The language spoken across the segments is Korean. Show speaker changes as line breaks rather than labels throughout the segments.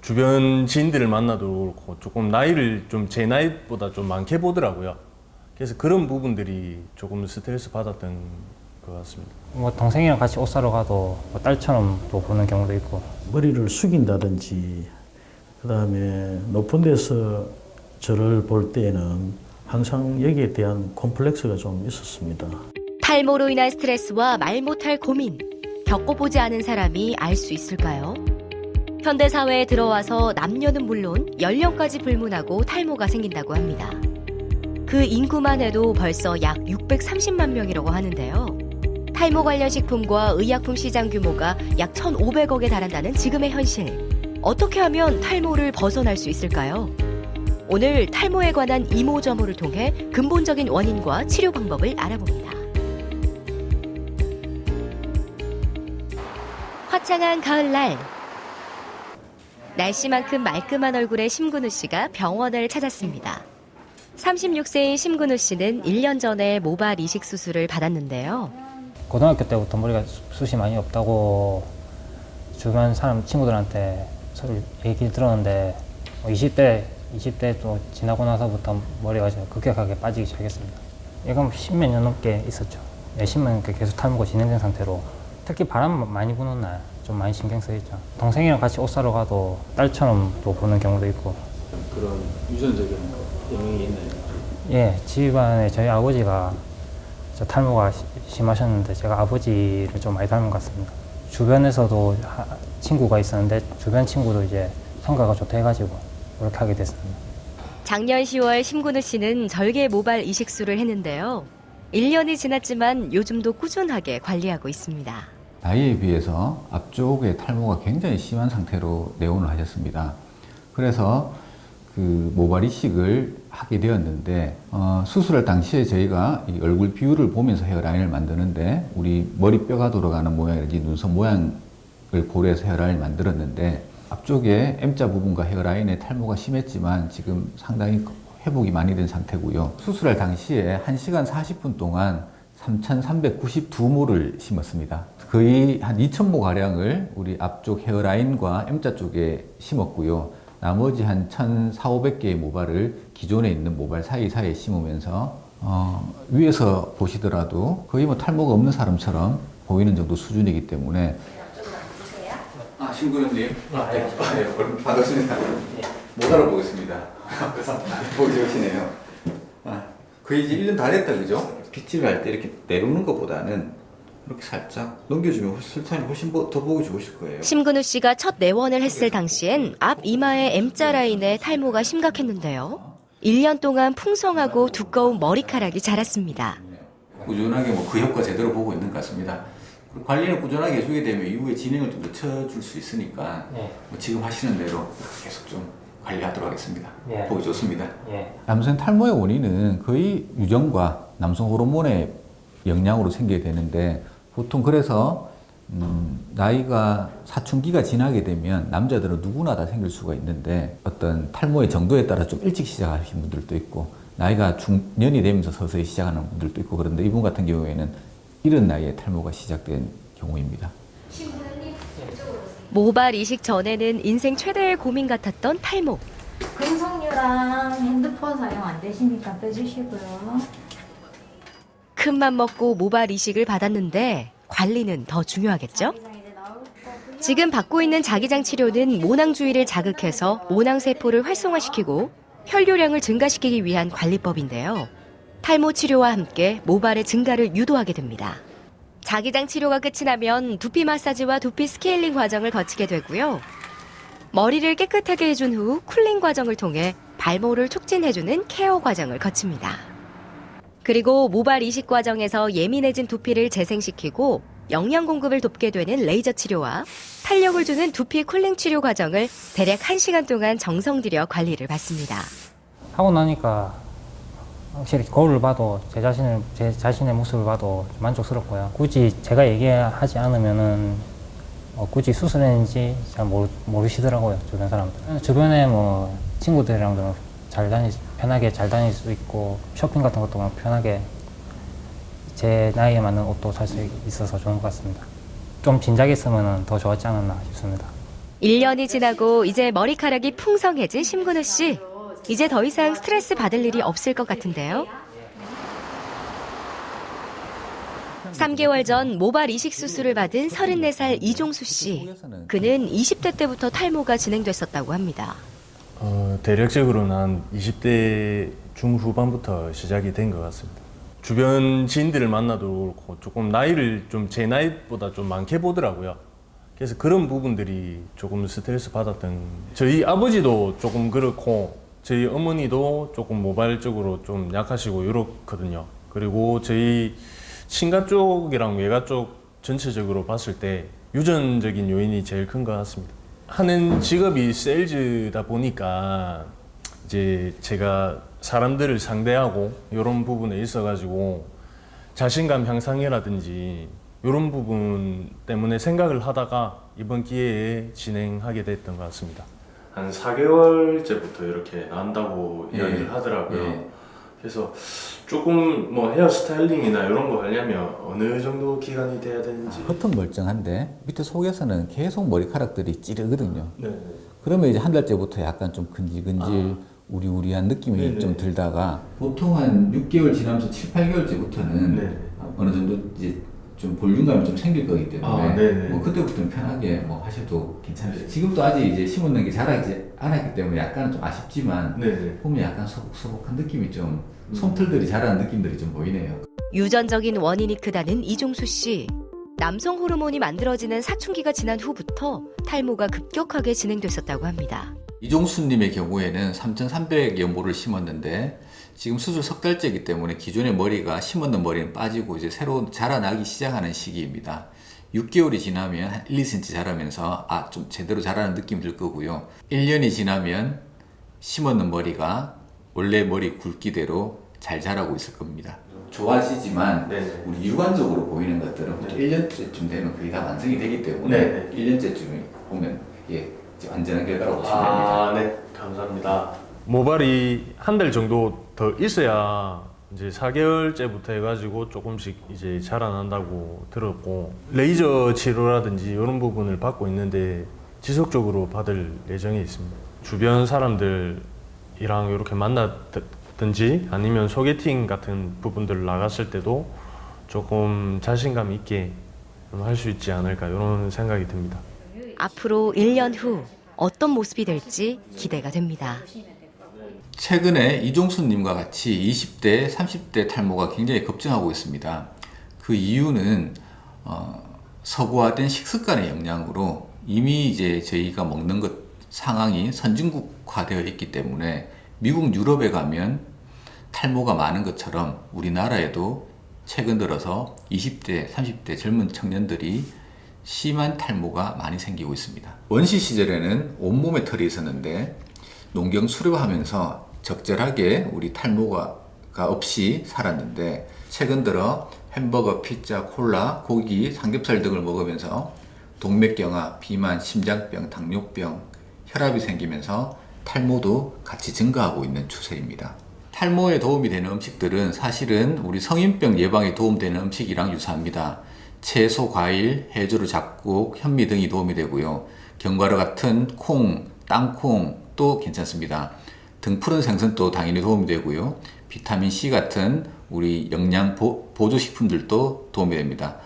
주변 지인들을 만나도 그렇고 조금 나이를 좀 제 나이보다 좀 많게 보더라고요. 그래서 그런 부분들이 조금 스트레스 받았던 것 같습니다.
뭐 동생이랑 같이 옷 사러 가도 뭐 딸처럼 또 보는 경우도 있고.
머리를 숙인다든지 그다음에 높은 데서 저를 볼 때에는 항상 여기에 대한 콤플렉스가 좀 있었습니다.
탈모로 인한 스트레스와 말 못할 고민, 겪어보지 않은 사람이 알 수 있을까요? 현대사회에 들어와서 남녀는 물론 연령까지 불문하고 탈모가 생긴다고 합니다. 그 인구만 해도 벌써 약 630만 명이라고 하는데요. 탈모 관련 식품과 의약품 시장 규모가 약 1,500억에 달한다는 지금의 현실. 어떻게 하면 탈모를 벗어날 수 있을까요? 오늘 탈모에 관한 이모저모를 통해 근본적인 원인과 치료 방법을 알아봅니다. 화창한 가을날, 날씨만큼 말끔한 얼굴의 심근우 씨가 병원을 찾았습니다. 36세인 심근우 씨는 1년 전에 모발 이식 수술을 받았는데요.
고등학교 때부터 머리가 숱이 많이 없다고 주변 사람 친구들한테 서로 얘기를 들었는데 20대 또 지나고 나서부터 머리가 급격하게 빠지기 시작했습니다. 얘가 10몇 년 넘게 있었죠. 10몇 년 넘게 계속 탈모가 진행된 상태로 특히 바람 많이 부는 날 좀 많이 신경 쓰이죠. 동생이랑 같이 옷 사러 가도 딸처럼 또 보는 경우도 있고.
그런 유전적인 영향이 있나요?
예, 집안에 저희 아버지가 탈모가 심하셨는데 제가 아버지를 좀 많이 닮은 것 같습니다. 주변에서도 친구가 있었는데 주변 친구도 이제 성과가 좋다 해가지고 그렇게 하게 됐습니다.
작년 10월 심근우 씨는 절개 모발 이식술을 했는데요. 1년이 지났지만 요즘도 꾸준하게 관리하고 있습니다.
나이에 비해서 앞쪽에 탈모가 굉장히 심한 상태로 내원을 하셨습니다. 그래서 그 모발 이식을 하게 되었는데 수술할 당시에 저희가 이 얼굴 비율을 보면서 헤어라인을 만드는데 우리 머리뼈가 돌아가는 모양이라든지 눈썹 모양을 고려해서 헤어라인을 만들었는데 앞쪽에 M자 부분과 헤어라인에 탈모가 심했지만 지금 상당히 회복이 많이 된 상태고요. 수술할 당시에 1시간 40분 동안 3,392모를 심었습니다. 거의 한 2,000모 가량을 우리 앞쪽 헤어라인과 M자 쪽에 심었고요. 나머지 한 1,400~500개의 모발을 기존에 있는 모발 사이사이에 심으면서 위에서 보시더라도 거의 뭐 탈모가 없는 사람처럼 보이는 정도 수준이기 때문에. 심근우님, 반갑습니다. 못 알아보겠습니다. 보기 좋으시네요. 거의 이제 1년 다 됐다, 그죠? 빗질을 할 때 이렇게 내려오는 것보다는 이렇게 살짝 넘겨주면 설탕이 훨씬 더 보기 좋으실 거예요.
심근우 씨가 첫 내원을 했을 당시엔 앞 이마의 M자 라인에 탈모가 심각했는데요. 1년 동안 풍성하고 두꺼운 머리카락이 자랐습니다.
꾸준하게 뭐 그 효과 제대로 보고 있는 것 같습니다. 관리를 꾸준하게 해주게 되면 이후에 진행을 좀 늦춰줄 수 있으니까 뭐 지금 하시는 대로 계속 좀 관리하도록 하겠습니다. 보기 좋습니다. 남성 탈모의 원인은 거의 유전과 남성 호르몬의 영향으로 생기게 되는데 보통 그래서 나이가 사춘기가 지나게 되면 남자들은 누구나 다 생길 수가 있는데 어떤 탈모의 정도에 따라 좀 일찍 시작하신 분들도 있고 나이가 중년이 되면서 서서히 시작하는 분들도 있고 그런데 이분 같은 경우에는 이른 나이에 탈모가 시작된 경우입니다.
모발 이식 전에는 인생 최대의 고민 같았던 탈모.
근성류랑 핸드폰 사용 안 되시니까 빼주시고요.
큰맘 먹고 모발 이식을 받았는데 관리는 더 중요하겠죠? 지금 받고 있는 자기장 치료는 모낭 주위를 자극해서 모낭 세포를 활성화시키고 혈류량을 증가시키기 위한 관리법인데요. 탈모 치료와 함께 모발의 증가를 유도하게 됩니다. 자기장 치료가 끝이 나면 두피 마사지와 두피 스케일링 과정을 거치게 되고요. 머리를 깨끗하게 해준 후 쿨링 과정을 통해 발모를 촉진해주는 케어 과정을 거칩니다. 그리고 모발 이식 과정에서 예민해진 두피를 재생시키고 영양 공급을 돕게 되는 레이저 치료와 탄력을 주는 두피 쿨링 치료 과정을 대략 1시간 동안 정성 들여 관리를 받습니다.
하고 나니까 확실히 거울을 봐도 제 자신의 모습을 봐도 만족스럽고요. 굳이 제가 얘기하지 않으면은 굳이 수술했는지 잘 모르시더라고요, 주변 사람들. 주변에 뭐 친구들이랑도 편하게 잘 다닐 수 있고 쇼핑 같은 것도 편하게 제 나이에 맞는 옷도 살 수 있어서 좋은 것 같습니다. 좀 진작에 쓰면 더 좋았지 않았나 싶습니다.
1년이 지나고 이제 머리카락이 풍성해진 심근우 씨. 이제 더 이상 스트레스 받을 일이 없을 것 같은데요. 3개월 전 모발 이식 수술을 받은 34살 이종수 씨. 그는 20대 때부터 탈모가 진행됐었다고 합니다.
대략적으로는 한 20대 중후반부터 시작이 된 것 같습니다. 주변 지인들을 만나도 그렇고 조금 나이를 좀 제 나이보다 좀 많게 보더라고요. 그래서 그런 부분들이 조금 스트레스 받았던, 저희 아버지도 조금 그렇고 저희 어머니도 조금 모발적으로 좀 약하시고 이렇거든요. 그리고 저희 친가 쪽이랑 외가 쪽 전체적으로 봤을 때 유전적인 요인이 제일 큰 것 같습니다. 하는 직업이 세일즈다 보니까 이제 제가 사람들을 상대하고 이런 부분에 있어가지고 자신감 향상이라든지 이런 부분 때문에 생각을 하다가 이번 기회에 진행하게 됐던 것 같습니다. 한 4개월째부터 이렇게 나온다고 이야기를 하더라고요. 그래서 조금 뭐 헤어 스타일링이나 이런 거 하려면 어느 정도 기간이 돼야 되는지.
겉은 멀쩡한데 밑에 속에서는 계속 머리카락들이 찌르거든요.
네.
그러면 이제 한 달째부터 약간 좀 근질근질 우리우리한 느낌이
네네.
좀 들다가 보통 한 6개월 지나면서 7, 8개월째부터는
네네.
어느 정도 이제 좀 볼륨감이 좀 생길 거기 때문에
네네.
뭐 그때부터는 편하게 뭐 하셔도 괜찮으세요. 지금도 아직 이제 심었는 게 자라지 않았기 때문에 약간 좀 아쉽지만
네네.
보면 약간 소복소복한 느낌이 좀 솜털들이 자라는 느낌들이 좀 보이네요.
유전적인 원인이 크다는 이종수 씨. 남성 호르몬이 만들어지는 사춘기가 지난 후부터 탈모가 급격하게 진행됐었다고 합니다.
이종수님의 경우에는 3,300여 모를 심었는데 지금 수술 석 달째이기 때문에 기존의 머리가 심었는 머리는 빠지고 이제 새로 자라나기 시작하는 시기입니다. 6개월이 지나면 한 1, 2cm 자라면서 좀 제대로 자라는 느낌이 들 거고요. 1년이 지나면 심었는 머리가 원래 머리 굵기대로 잘 자라고 있을 겁니다. 좋아지지만
네네.
우리 육안적으로 보이는 것들은 보통 1년째쯤 되면 거의 다 완성이 되기 때문에
네네.
1년째쯤에 보면 이제 완전한 결과라고 보시면 됩니다.
네. 감사합니다. 모발이 한 달 정도 더 있어야 이제 4개월째부터 해가지고 조금씩 이제 자라난다고 들었고, 레이저 치료라든지 이런 부분을 받고 있는데 지속적으로 받을 예정이 있습니다. 주변 사람들이랑 이렇게 만났든지 아니면 소개팅 같은 부분들 나갔을 때도 조금 자신감 있게 할 수 있지 않을까 이런 생각이 듭니다.
앞으로 1년 후 어떤 모습이 될지 기대가 됩니다.
최근에 이종수님과 같이 20대, 30대 탈모가 굉장히 급증하고 있습니다. 그 이유는 서구화된 식습관의 영향으로 이미 이제 저희가 먹는 것 상황이 선진국화되어 있기 때문에 미국, 유럽에 가면 탈모가 많은 것처럼 우리나라에도 최근 들어서 20대, 30대 젊은 청년들이 심한 탈모가 많이 생기고 있습니다. 원시 시절에는 온몸에 털이 있었는데 농경 수료하면서 적절하게 우리 탈모가 없이 살았는데 최근 들어 햄버거, 피자, 콜라, 고기, 삼겹살 등을 먹으면서 동맥경화, 비만, 심장병, 당뇨병, 혈압이 생기면서 탈모도 같이 증가하고 있는 추세입니다. 탈모에 도움이 되는 음식들은 사실은 우리 성인병 예방에 도움되는 음식이랑 유사합니다. 채소, 과일, 해조류, 잡곡, 현미 등이 도움이 되고요. 견과류 같은 콩, 땅콩도 괜찮습니다. 등푸른 생선도 당연히 도움이 되고요. 비타민C 같은 우리 영양 보조식품들도 도움이 됩니다.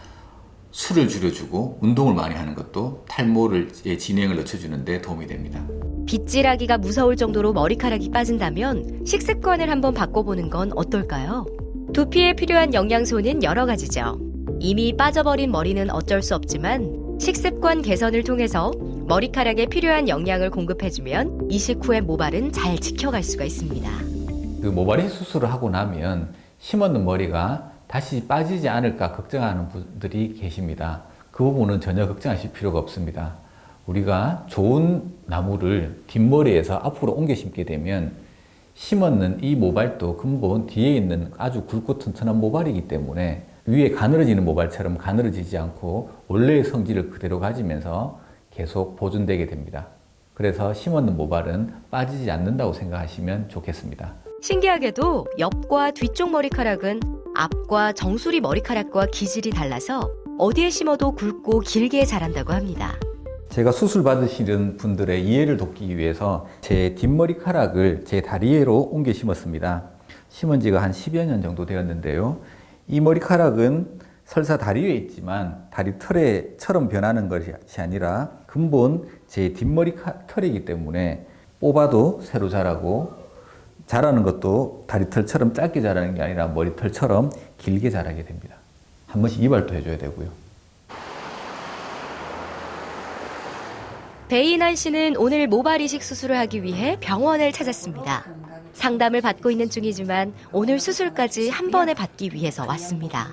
술을 줄여주고 운동을 많이 하는 것도 탈모의 진행을 늦춰주는 데 도움이 됩니다.
빗질하기가 무서울 정도로 머리카락이 빠진다면 식습관을 한번 바꿔보는 건 어떨까요? 두피에 필요한 영양소는 여러 가지죠. 이미 빠져버린 머리는 어쩔 수 없지만 식습관 개선을 통해서 머리카락에 필요한 영양을 공급해주면 이식 후의 모발은 잘 지켜갈 수가 있습니다.
그 모발이식 수술을 하고 나면 심었는 머리가 다시 빠지지 않을까 걱정하는 분들이 계십니다. 그 부분은 전혀 걱정하실 필요가 없습니다. 우리가 좋은 나무를 뒷머리에서 앞으로 옮겨 심게 되면 심었는 이 모발도 근본 뒤에 있는 아주 굵고 튼튼한 모발이기 때문에 위에 가늘어지는 모발처럼 가늘어지지 않고 원래의 성질을 그대로 가지면서 계속 보존되게 됩니다. 그래서 심었는 모발은 빠지지 않는다고 생각하시면 좋겠습니다.
신기하게도 옆과 뒤쪽 머리카락은 앞과 정수리 머리카락과 기질이 달라서 어디에 심어도 굵고 길게 자란다고 합니다.
제가 수술 받으시는 분들의 이해를 돕기 위해서 제 뒷머리카락을 제 다리에로 옮겨 심었습니다. 심은 지가 한 10여 년 정도 되었는데요. 이 머리카락은 설사 다리 위에 있지만 다리 털에처럼 변하는 것이 아니라 근본 제 뒷머리 털이기 때문에 뽑아도 새로 자라고 자라는 것도 다리털처럼 짧게 자라는 게 아니라 머리털처럼 길게 자라게 됩니다. 한 번씩 이발도 해줘야 되고요.
배인환 씨는 오늘 모발 이식 수술을 하기 위해 병원을 찾았습니다. 상담을 받고 있는 중이지만 오늘 수술까지 한 번에 받기 위해서 왔습니다.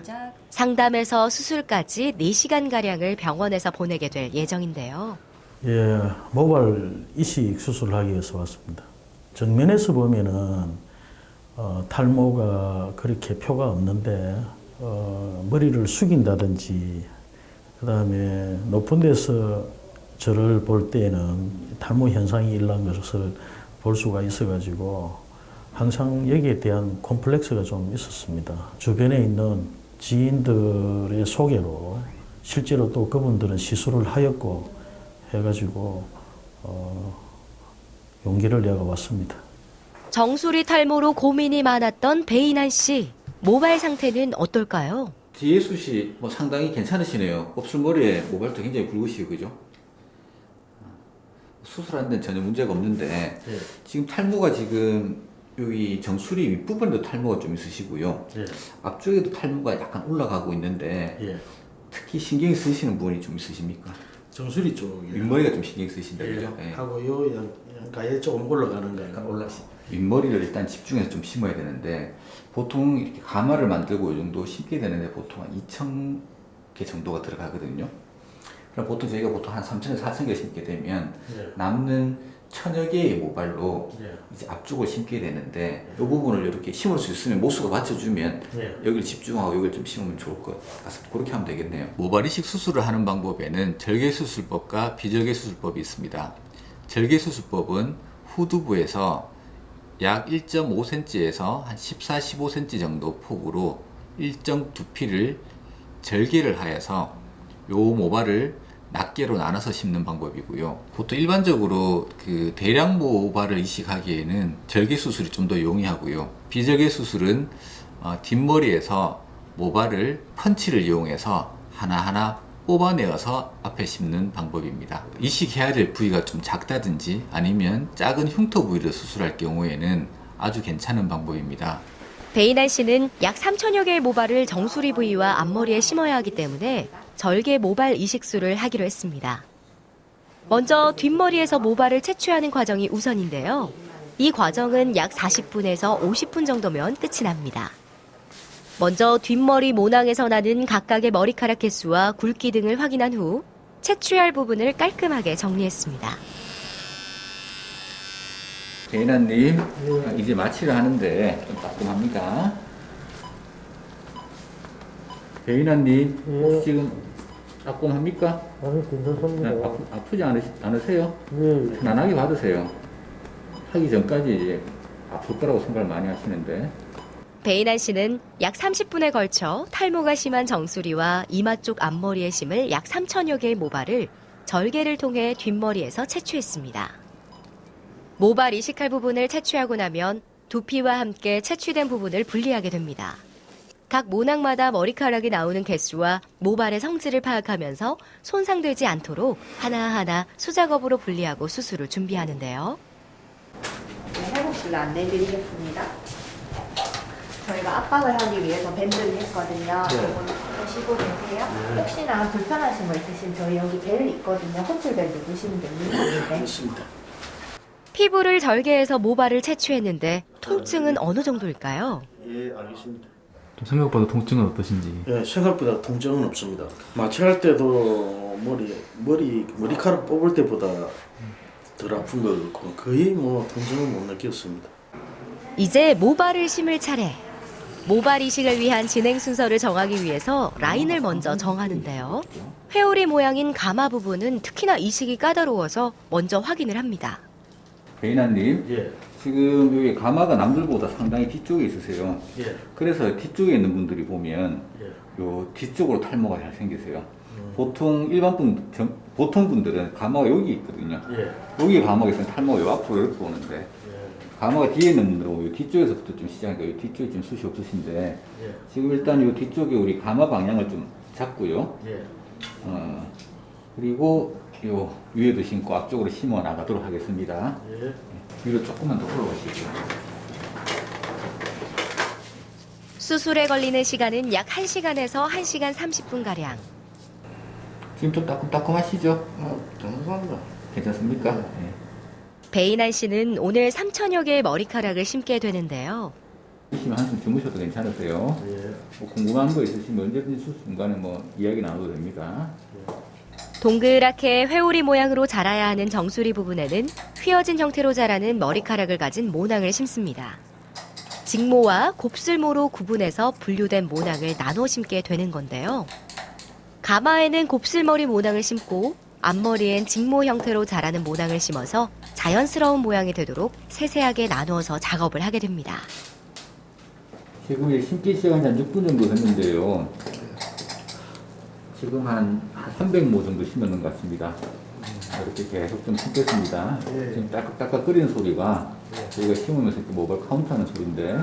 상담에서 수술까지 4시간가량을 병원에서 보내게 될 예정인데요.
예, 모발 이식 수술을 하기 위해서 왔습니다. 정면에서 보면은 탈모가 그렇게 표가 없는데 머리를 숙인다든지 그다음에 높은 데서 저를 볼 때에는 탈모 현상이 일어난 것을 볼 수가 있어가지고 항상 여기에 대한 콤플렉스가 좀 있었습니다. 주변에 있는 지인들의 소개로 실제로 또 그분들은 시술을 하였고 해가지고 용기를 내가 왔습니다.
정수리 탈모로 고민이 많았던 배인환 씨. 모발 상태는 어떨까요?
뒤에 숱이 뭐 상당히 괜찮으시네요. 곱슬머리에 모발도 굉장히 굵으시고 그죠? 수술하는 데는 전혀 문제가 없는데 지금 탈모가 지금 여기 정수리 윗부분에도 탈모가 좀 있으시고요. 앞쪽에도 탈모가 약간 올라가고 있는데 특히 신경 쓰시는 부분이 좀 있으십니까?
정수리 쪽이
윗머리가 좀 신경 쓰신다 그죠? 예.
하고 요 가에 조금 올라가는 거예요.
약간 윗머리를 일단 집중해서 좀 심어야 되는데 보통 이렇게 가마를 만들고 이 정도 심게 되는데 보통 한 2,000개 정도가 들어가거든요. 그럼 보통 저희가 보통 한 3,000에서 4,000개 심게 되면 남는 1,000여 개의 모발로 이제 앞쪽을 심게 되는데 이 부분을 이렇게 심을 수 있으면 모수가 받쳐주면 여기를 집중하고 여기를 좀 심으면 좋을 것 같습니다. 그렇게 하면 되겠네요. 모발 이식 수술을 하는 방법에는 절개수술법과 비절개수술법이 있습니다. 절개수술법은 후두부에서 약 1.5cm에서 한 14, 15cm 정도 폭으로 일정 두피를 절개를 하여서 요 모발을 낱개로 나눠서 심는 방법이고요. 보통 일반적으로 그 대량 모발을 이식하기에는 절개 수술이 좀 더 용이하고요. 비절개 수술은 뒷머리에서 모발을 펀치를 이용해서 하나하나 뽑아내어서 앞에 심는 방법입니다. 이식해야 될 부위가 좀 작다든지 아니면 작은 흉터 부위를 수술할 경우에는 아주 괜찮은 방법입니다.
배인환 씨는 약 3,000여 개의 모발을 정수리 부위와 앞머리에 심어야 하기 때문에 절개 모발 이식술을 하기로 했습니다. 먼저 뒷머리에서 모발을 채취하는 과정이 우선인데요. 이 과정은 약 40분에서 50분 정도면 끝이 납니다. 먼저 뒷머리 모낭에서 나는 각각의 머리카락 개수와 굵기 등을 확인한 후 채취할 부분을 깔끔하게 정리했습니다.
배인환님 이제 마취를 하는데 좀 따끔합니다. 배인환님 지금 따끔합니까? 괜찮습니다. 아프지 않으세요? 편안하게 받으세요. 하기 전까지 이제 아플 거라고 생각을 많이 하시는데
배인환 씨는 약 30분에 걸쳐 탈모가 심한 정수리와 이마 쪽 앞머리에 심을 약 3,000여 개의 모발을 절개를 통해 뒷머리에서 채취했습니다. 모발 이식할 부분을 채취하고 나면 두피와 함께 채취된 부분을 분리하게 됩니다. 각 모낭마다 머리카락이 나오는 개수와 모발의 성질을 파악하면서 손상되지 않도록 하나하나 수작업으로 분리하고 수술을 준비하는데요.
네, 회복실로 안내드리겠습니다. 저희가 압박을 하기 위해서 밴드를 했거든요. 한번 보시고 계세요. 혹시나 불편하신 거 있으시면 저희 여기 벨 있거든요. 호텔벨 누르시면 됩니다.
그렇습니다.
피부를 절개해서 모발을 채취했는데 통증은 어느 정도일까요?
예, 알겠습니다.
좀 생각보다 통증은 어떠신지?
예, 생각보다 통증은 없습니다. 마취할 때도 머리카락 뽑을 때보다 덜 아픈 것 같고 거의 뭐 통증은 못 느꼈습니다.
이제 모발을 심을 차례. 모발 이식을 위한 진행 순서를 정하기 위해서 라인을 먼저 정하는데요. 회오리 모양인 가마 부분은 특히나 이식이 까다로워서 먼저 확인을 합니다.
배인환님 지금 여기 가마가 남들보다 상당히 뒤쪽에 있으세요. 그래서 뒤쪽에 있는 분들이 보면 요 뒤쪽으로 탈모가 잘 생기세요.
보통 보통 분들은 가마가 여기 있거든요.
예.
여기 가마가 있으면 탈모가 요 앞으로 이렇게 오는데
예.
가마가 뒤에 있는 분들은 요 뒤쪽에서부터 좀 시작하니까 요 뒤쪽이 좀 숱이 없으신데
예.
지금 일단 요 뒤쪽에 우리 가마 방향을 좀 잡고요.
예.
그리고 요 위에도 심고 앞쪽으로 심어 나가도록 하겠습니다.
예.
위로 조금만 더 올라가시죠.
수술에 걸리는 시간은 약 1시간에서 1시간 30분가량.
지금 좀 따끔따끔하시죠?
감사합니다.
괜찮습니까? 네.
배인환 씨는 오늘 3천여 개의 머리카락을 심게 되는데요.
주시면 한숨 주무셔도 괜찮으세요.
예.
뭐 궁금한 거 있으시면 언제든지 수술 중간에 뭐 이야기 나눠도 됩니다.
동그랗게 회오리 모양으로 자라야 하는 정수리 부분에는 휘어진 형태로 자라는 머리카락을 가진 모낭을 심습니다. 직모와 곱슬모로 구분해서 분류된 모낭을 나눠 심게 되는 건데요. 가마에는 곱슬머리 모낭을 심고 앞머리엔 직모 형태로 자라는 모낭을 심어서 자연스러운 모양이 되도록 세세하게 나누어서 작업을 하게 됩니다.
지금 이제 심기 시간이 한 6분 정도 됐는데요. 지금 한 300모 정도 심었는 것 같습니다. 이렇게 계속 좀 심겠습니다.
예.
지금 따깍따깍 끓이는 소리가 저희가 심으면서 이렇게 모발 카운트하는 소리인데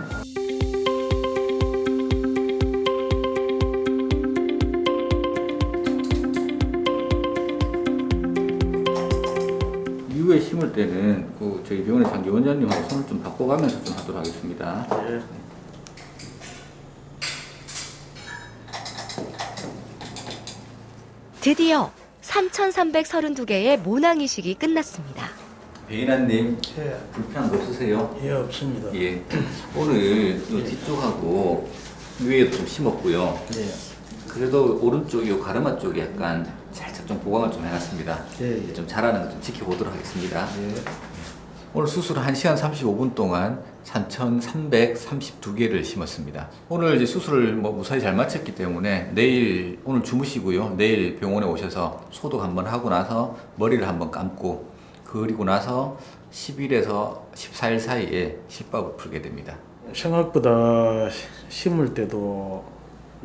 이후에 심을 때는 그 저희 병원의 장기 원장님하고 손을 좀 바꿔가면서 좀 하도록 하겠습니다.
예.
드디어 3,332개의 모낭 이식이 끝났습니다.
배인환님
예.
불편한 거 없으세요?
예, 없습니다.
예. 오늘 이 뒤쪽하고 위에도 좀 심었고요.
예.
그래도 오른쪽 이 가르마 쪽에 약간 살짝 좀 보강을 좀 해놨습니다.
예, 예.
좀 자라는 거 좀 지켜보도록 하겠습니다.
예.
오늘 수술 1시간 35분 동안 3,332개를 심었습니다. 오늘 이제 수술을 뭐 무사히 잘 마쳤기 때문에 내일 오늘 주무시고요. 내일 병원에 오셔서 소독 한번 하고 나서 머리를 한번 감고 그리고 나서 10일에서 14일 사이에 실밥을 풀게 됩니다.
생각보다 심을 때도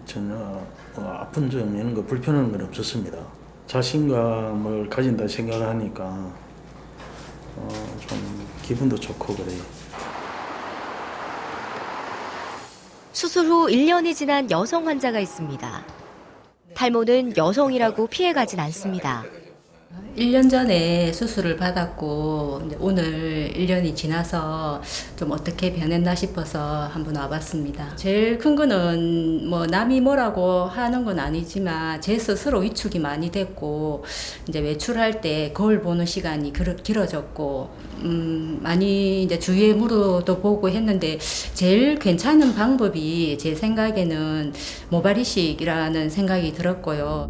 전혀 아픈 점 이런 거 불편한 건 없었습니다. 자신감을 가진다 생각하니까 좀 기분도 좋고 그래요.
수술 후 1년이 지난 여성 환자가 있습니다. 탈모는 여성이라고 피해가진 않습니다.
1년 전에 수술을 받았고 이제 오늘 1년이 지나서 좀 어떻게 변했나 싶어서 한번 와봤습니다. 제일 큰 거는 뭐 남이 뭐라고 하는 건 아니지만 제 스스로 위축이 많이 됐고 이제 외출할 때 거울 보는 시간이 길어졌고 많이 이제 주위에 물어도 보고 했는데 제일 괜찮은 방법이 제 생각에는 모발 이식이라는 생각이 들었고요.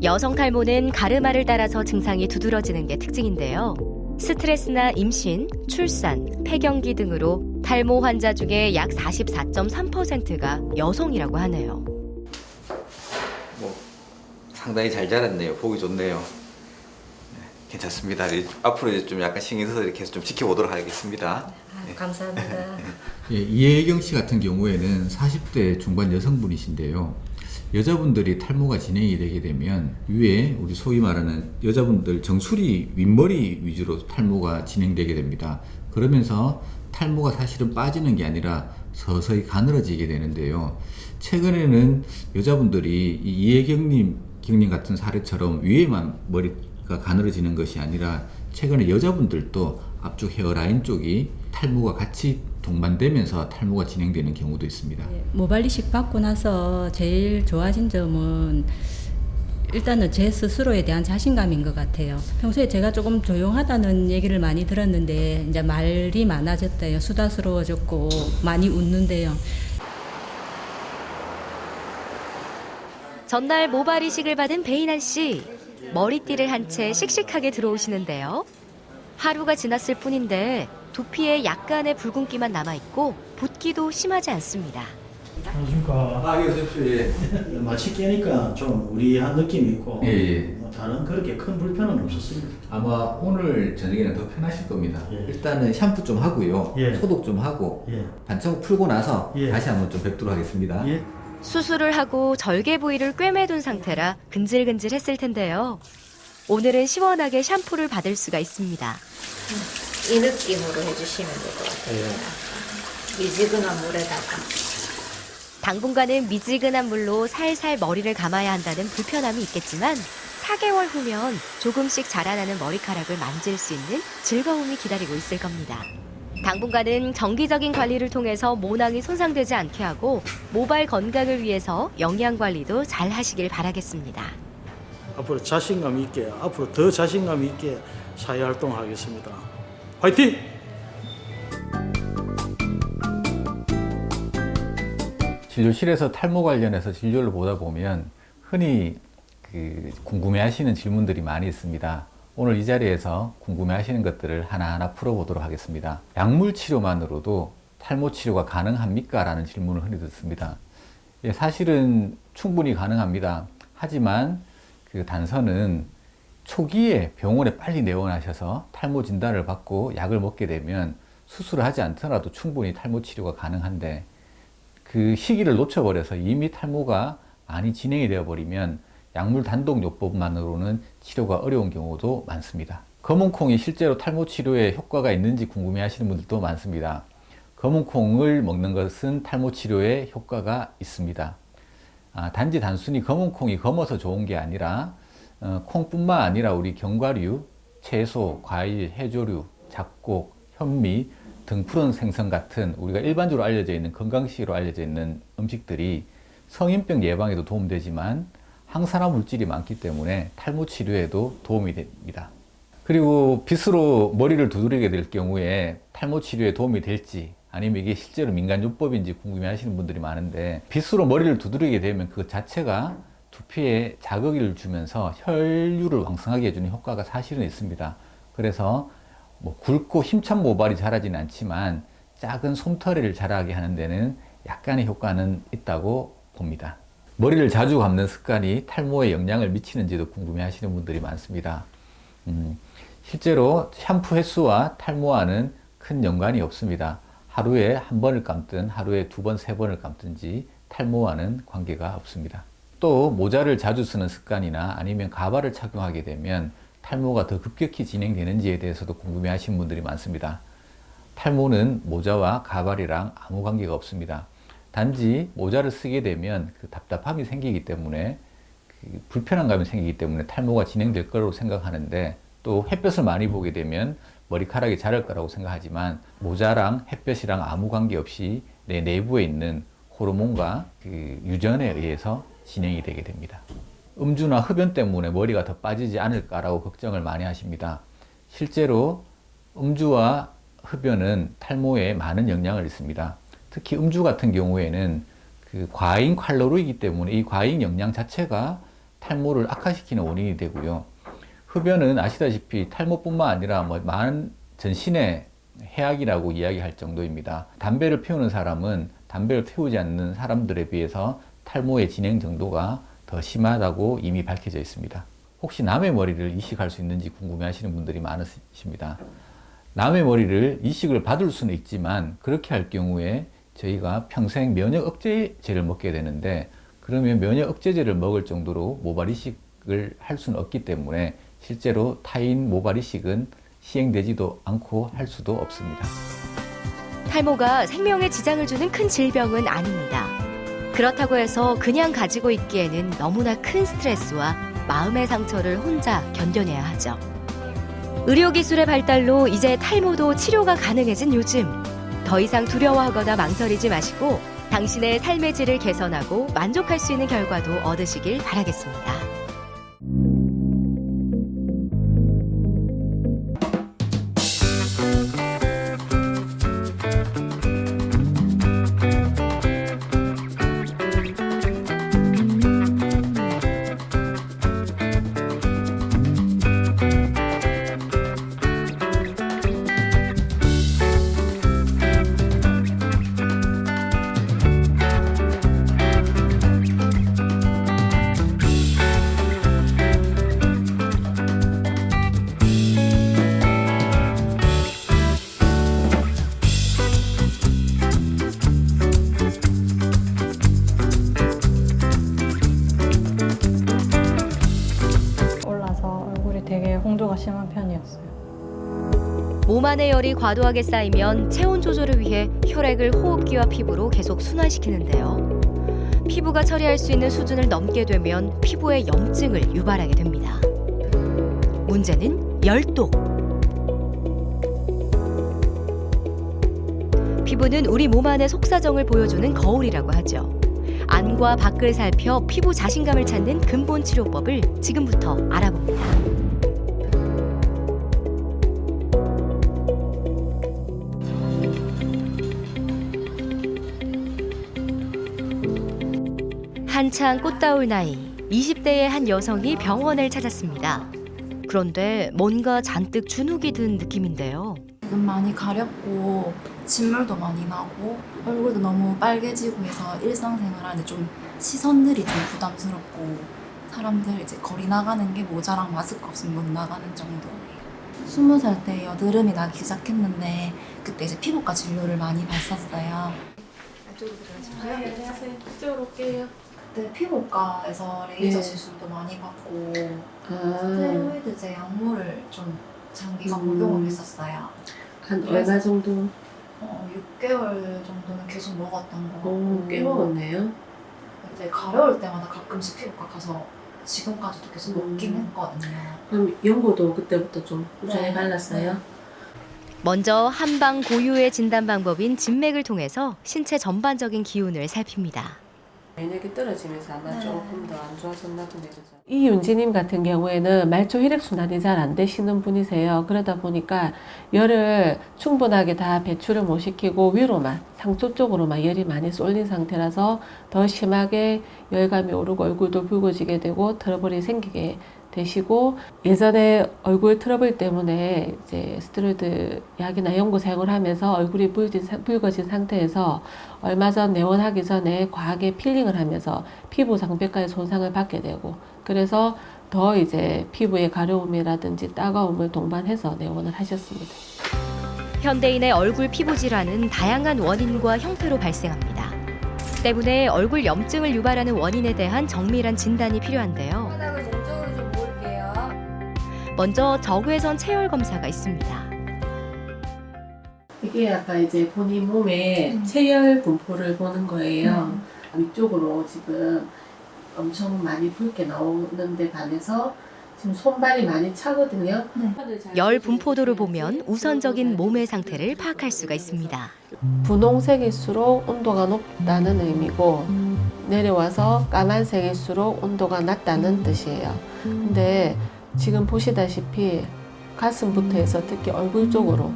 여성 탈모는 가르마를 따라서 증상이 두드러지는 게 특징인데요. 스트레스나 임신, 출산, 폐경기 등으로 탈모 환자 중에 약 44.3%가 여성이라고 하네요.
뭐 상당히 잘 자랐네요. 보기 좋네요. 네, 괜찮습니다. 앞으로 이제 좀 약간 신경 써서 이렇게 해서 좀 지켜보도록 하겠습니다.
감사합니다.
예, 이혜경 씨 같은 경우에는 40대 중반 여성분이신데요. 여자분들이 탈모가 진행이 되게 되면 위에 우리 소위 말하는 여자분들 정수리 윗머리 위주로 탈모가 진행되게 됩니다. 그러면서 탈모가 사실은 빠지는 게 아니라 서서히 가늘어지게 되는데요. 최근에는 여자분들이 이혜경님 같은 사례처럼 위에만 머리가 가늘어지는 것이 아니라 최근에 여자분들도 앞쪽 헤어라인 쪽이 탈모가 같이 동반되면서 탈모가 진행되는 경우도 있습니다.
모발 이식 받고 나서 제일 좋아진 점은 일단은 제 스스로에 대한 자신감인 것 같아요. 평소에 제가 조금 조용하다는 얘기를 많이 들었는데 이제 말이 많아졌대요. 수다스러워졌고 많이 웃는데요.
전날 모발 이식을 받은 배인환 씨. 머리띠를 한 채 씩씩하게 들어오시는데요. 하루가 지났을 뿐인데 두피에 약간의 붉은기만 남아있고 붓기도 심하지 않습니다.
안녕하십니까.
예, 오십시오. 예.
마취 깨니까 좀 우리한 느낌이 있고
예.
뭐 다른 그렇게 큰 불편은 없었습니다.
아마 오늘 저녁에는 더 편하실 겁니다.
예.
일단은 샴푸 좀 하고요.
예.
소독 좀 하고
예.
반창고 풀고 나서
예.
다시 한번 좀 뵙도록 하겠습니다.
예.
수술을 하고 절개 부위를 꿰매둔 상태라 근질근질했을 텐데요. 오늘은 시원하게 샴푸를 받을 수가 있습니다.
이 느낌으로 해주시면 될 것 같아요. 미지근한 물에다가.
당분간은 미지근한 물로 살살 머리를 감아야 한다는 불편함이 있겠지만 4개월 후면 조금씩 자라나는 머리카락을 만질 수 있는 즐거움이 기다리고 있을 겁니다. 당분간은 정기적인 관리를 통해서 모낭이 손상되지 않게 하고 모발 건강을 위해서 영양 관리도 잘 하시길 바라겠습니다.
앞으로 자신감 있게, 앞으로 더 자신감 있게 사회활동하겠습니다. 화이팅!
진료실에서 탈모 관련해서 진료를 보다 보면 흔히 궁금해하시는 질문들이 많이 있습니다. 오늘 이 자리에서 궁금해하시는 것들을 하나하나 풀어보도록 하겠습니다. 약물 치료만으로도 탈모 치료가 가능합니까? 라는 질문을 흔히 듣습니다. 예, 사실은 충분히 가능합니다. 하지만 그 단서는 초기에 병원에 빨리 내원하셔서 탈모 진단을 받고 약을 먹게 되면 수술을 하지 않더라도 충분히 탈모 치료가 가능한데 그 시기를 놓쳐버려서 이미 탈모가 많이 진행이 되어버리면 약물 단독 요법만으로는 치료가 어려운 경우도 많습니다. 검은콩이 실제로 탈모 치료에 효과가 있는지 궁금해 하시는 분들도 많습니다. 검은콩을 먹는 것은 탈모 치료에 효과가 있습니다. 단지 단순히 검은콩이 검어서 좋은 게 아니라 콩뿐만 아니라 우리 견과류, 채소, 과일, 해조류, 잡곡, 현미, 등푸른 생선 같은 우리가 일반적으로 알려져 있는 건강식으로 알려져 있는 음식들이 성인병 예방에도 도움되지만 항산화 물질이 많기 때문에 탈모 치료에도 도움이 됩니다. 그리고 빗으로 머리를 두드리게 될 경우에 탈모 치료에 도움이 될지 아니면 이게 실제로 민간요법인지 궁금해 하시는 분들이 많은데 빗으로 머리를 두드리게 되면 그 자체가 두피에 자극을 주면서 혈류를 왕성하게 해주는 효과가 사실은 있습니다. 그래서 굵고 힘찬 모발이 자라지는 않지만 작은 솜털이를 자라게 하는 데는 약간의 효과는 있다고 봅니다. 머리를 자주 감는 습관이 탈모에 영향을 미치는지도 궁금해 하시는 분들이 많습니다. 실제로 샴푸 횟수와 탈모와는 큰 연관이 없습니다. 하루에 한 번을 감든 하루에 2번, 3번을 감든지 탈모와는 관계가 없습니다. 또 모자를 자주 쓰는 습관이나 아니면 가발을 착용하게 되면 탈모가 더 급격히 진행되는지에 대해서도 궁금해 하시는 분들이 많습니다. 탈모는 모자와 가발이랑 아무 관계가 없습니다. 단지 모자를 쓰게 되면 그 답답함이 생기기 때문에 불편한 감이 생기기 때문에 탈모가 진행될 거라고 생각하는데 또 햇볕을 많이 보게 되면 머리카락이 자랄 거라고 생각하지만 모자랑 햇볕이랑 아무 관계 없이 내 내부에 있는 호르몬과 그 유전에 의해서 진행이 되게 됩니다. 음주나 흡연 때문에 머리가 더 빠지지 않을까라고 걱정을 많이 하십니다. 실제로 음주와 흡연은 탈모에 많은 영향을 있습니다. 특히 음주 같은 경우에는 그 과잉 칼로리이기 때문에 이 과잉 영양 자체가 탈모를 악화시키는 원인이 되고요. 흡연은 아시다시피 탈모뿐만 아니라 많은 전신의 해악이라고 이야기할 정도입니다. 담배를 피우는 사람은 담배를 피우지 않는 사람들에 비해서 탈모의 진행 정도가 더 심하다고 이미 밝혀져 있습니다. 혹시 남의 머리를 이식할 수 있는지 궁금해 하시는 분들이 많으십니다. 남의 머리를 이식을 받을 수는 있지만 그렇게 할 경우에 저희가 평생 면역 억제제를 먹게 되는데 그러면 면역 억제제를 먹을 정도로 모발 이식을 할 수는 없기 때문에 실제로 타인 모발 이식은 시행되지도 않고 할 수도 없습니다.
탈모가 생명에 지장을 주는 큰 질병은 아닙니다. 그렇다고 해서 그냥 가지고 있기에는 너무나 큰 스트레스와 마음의 상처를 혼자 견뎌내야 하죠. 의료기술의 발달로 이제 탈모도 치료가 가능해진 요즘. 더 이상 두려워하거나 망설이지 마시고 당신의 삶의 질을 개선하고 만족할 수 있는 결과도 얻으시길 바라겠습니다. 몸 안의 열이 과도하게 쌓이면 체온 조절을 위해 혈액을 호흡기와 피부로 계속 순환시키는데요. 피부가 처리할 수 있는 수준을 넘게 되면 피부에 염증을 유발하게 됩니다. 문제는 열독. 피부는 우리 몸 안의 속사정을 보여주는 거울이라고 하죠. 안과 밖을 살펴 피부 자신감을 찾는 근본 치료법을 지금부터 알아봅니다. 한창 꽃다울 나이, 20대의 한 여성이 병원을 찾았습니다. 그런데 뭔가 잔뜩 주눅이 든 느낌인데요.
지금 많이 가렵고 진물도 많이 나고 얼굴도 너무 빨개지고 해서 일상생활하는데 좀 시선들이 좀 부담스럽고 사람들 이제 거리 나가는 게 모자랑 마스크 없으면 못 나가는 정도예요. 20살 때 여드름이 나기 시작했는데 그때 이제 피부과 진료를 많이 받았어요. 이쪽으로 들어가시면 네, 안녕하세요. 이쪽으로 올게요. 그때 피부과에서 레이저 시술도 많이 받고 스테로이드제 약물을 좀 장기간 복용을 했었어요.
한 얼마 정도?
6개월 정도는 계속 먹었던 거 같고
꽤 먹었네요.
이제 가려울 때마다 가끔씩 피부과 가서 지금까지도 계속 먹긴 했거든요.
그럼 연고도 그때부터 좀 꾸준히
네.
발랐어요?
먼저 한방 고유의 진단 방법인 진맥을 통해서 신체 전반적인 기운을 살핍니다.
면역이 떨어지면서 아마
네.
조금 더 안 좋아졌나 보네요. 이윤지님 같은 경우에는 말초 혈액순환이 잘 안 되시는 분이세요. 그러다 보니까 열을 충분하게 다 배출을 못 시키고 위로만, 상처 쪽으로만 열이 많이 쏠린 상태라서 더 심하게 열감이 오르고 얼굴도 붉어지게 되고 트러블이 생기게 되시고, 예전에 얼굴 트러블 때문에 이제 스테로이드 약이나 연고 사용을 하면서 얼굴이 붉어진 상태에서 얼마 전 내원하기 전에 과하게 필링을 하면서 피부 장벽까지 손상을 받게 되고, 그래서 더 이제 피부의 가려움이라든지 따가움을 동반해서 내원을 하셨습니다.
현대인의 얼굴 피부 질환은 다양한 원인과 형태로 발생합니다. 때문에 얼굴 염증을 유발하는 원인에 대한 정밀한 진단이 필요한데요. 먼저 적외선 체열 검사가 있습니다.
이게 아까 이제 본인 몸에 체열 분포를 보는 거예요. 위쪽으로 지금 엄청 많이 붉게 나오는데 반해서 지금 손발이 많이 차거든요.
열 분포도를 보면 우선적인 몸의 상태를 파악할 수가 있습니다.
분홍색일수록 온도가 높다는 의미고, 내려와서 까만색일수록 온도가 낮다는 뜻이에요. 근데 지금 보시다시피 가슴부터 해서 특히 얼굴 쪽으로